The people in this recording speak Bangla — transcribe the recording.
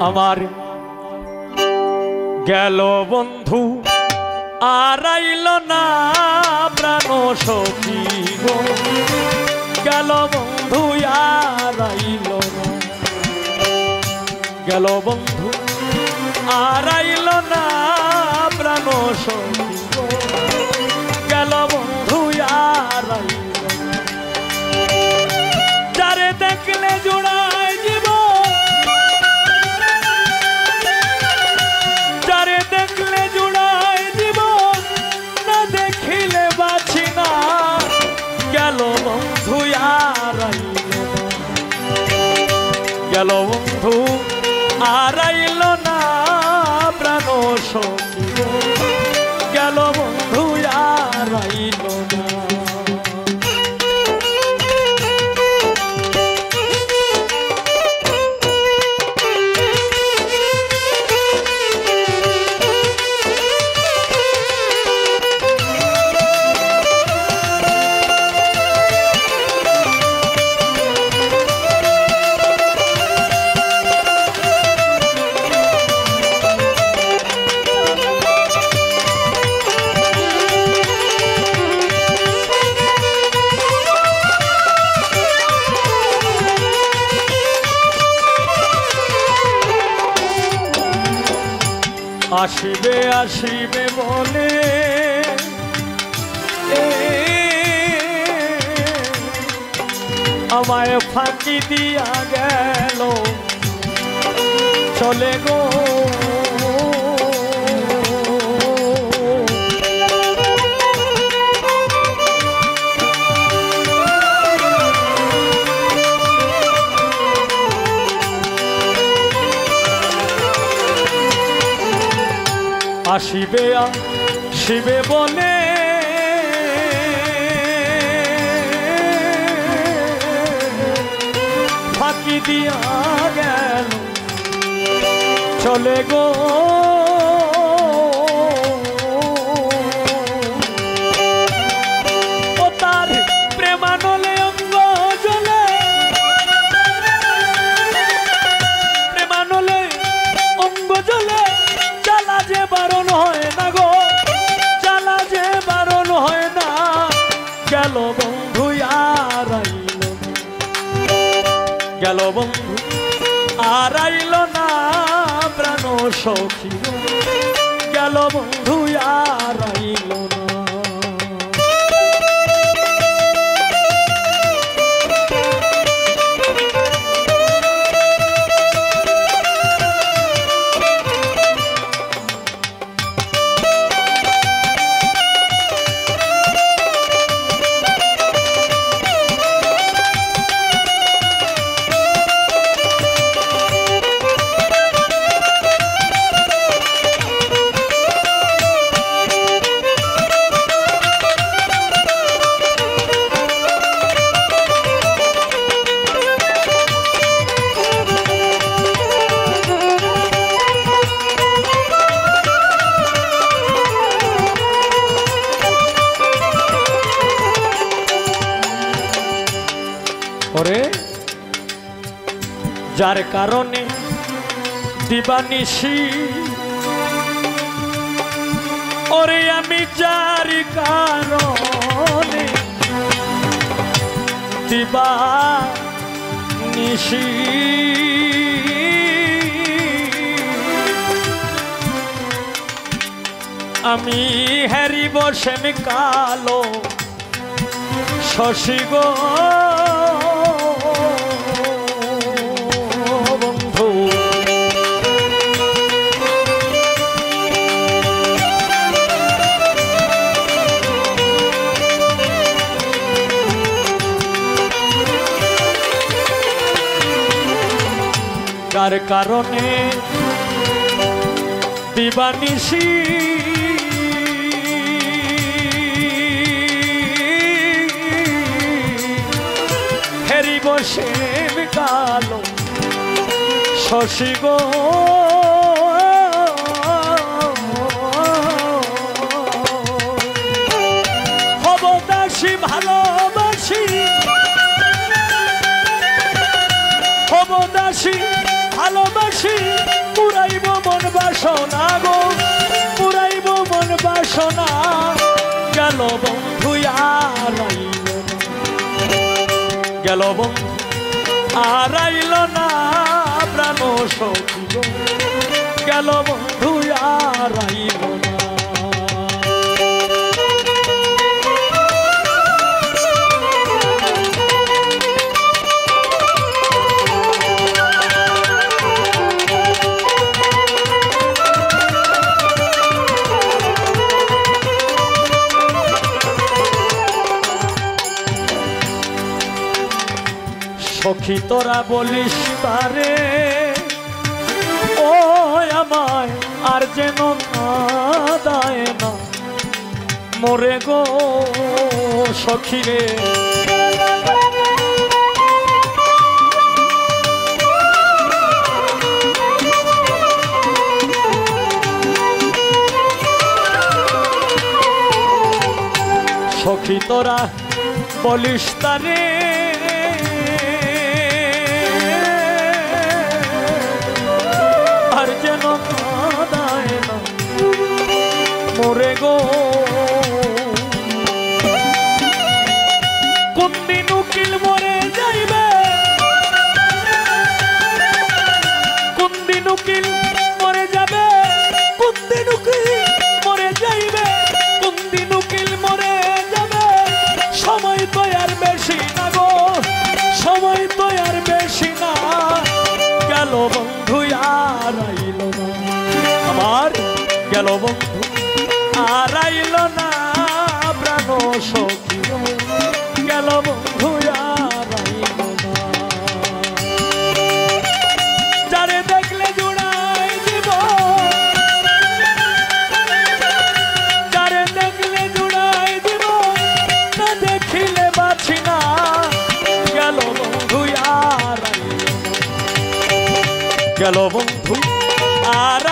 আমার গেল বন্ধু আর আইল না প্রাণ সখী গো, গেল বন্ধু আর আইল না, গেল বন্ধু আর আইল না প্রাণ সখী গো, গেল বন্ধু আর আইল না। যারে দেখলে জোড়ায় জীবন, যারে দেখলে জোড়ায় জীবন, না দেখিলে বাঁচি না, গেল বন্ধু আর আইল না, গেল বন্ধু আর আইল না প্রাণ সখী গো, গেল বন্ধু আর আইল না। আসিবে আসিবে বলে আমায় ফাঁকি দিয়া গেল চলে গো, আসিবে আসিবে বলে ফাঁকি দিয়া গেল চলে গো, ও তার প্রেমানলে অঙ্গ জ্বলে, প্রেমানলে অঙ্গ জ্বলে, জ্বালা যে বারণ হয় না গো, জ্বালা যে বারণ হয় না, গেল বন্ধু আর আইল না, গেল বন্ধু আর আইল না প্রাণ সখী গো, গেল বন্ধু আর আইল না। ওরে যার কারণে দিবানিশি, ওরে আমি যার কারণে দিবানিশি, আমি হারিব সেম কালো শশী গো, যার কারণে দিবানিশি, হেরি বসে কালো শশী গো, হব দাসী ভালোবাসি, হব দাসী ভালোবাসি পুরাইব মন বাসনা গো, পুরাইব মন বাসনা, গেল বন্ধু আর আইল না, গেল বন্ধু আর আইল না প্রাণ সখী গো, গেল বন্ধু আর আইল না। সখী তোরা বলিস তারে ও আমায় আর যেন কাঁদায় না মোরে গো সখী রে, সখী তোরা বলিস তারে আর যেন কাঁদায় না মোরে গো, কোন দিন উকিল মরে যাইবে, কোন দিন উকিল মরে যাবে, কোন দিন উকিল মরে যাইবে, কোন দিন উকিল মরে যাবে, সময় তো আর বেশি না গো, সময় তো আর বেশি না, গেল বন্ধু আর আইল না আমার, গেল বন্ধু আর আইল না প্রাণ সখী গো, গেল বন্ধু আর আইল না। যারে দেখলে জুড়াই দিব, যারে দেখলে জুড়াই দিব, না দেখিলে বাঁচি না, গেল বন্ধু আর আইল না, গেল বন্ধু আর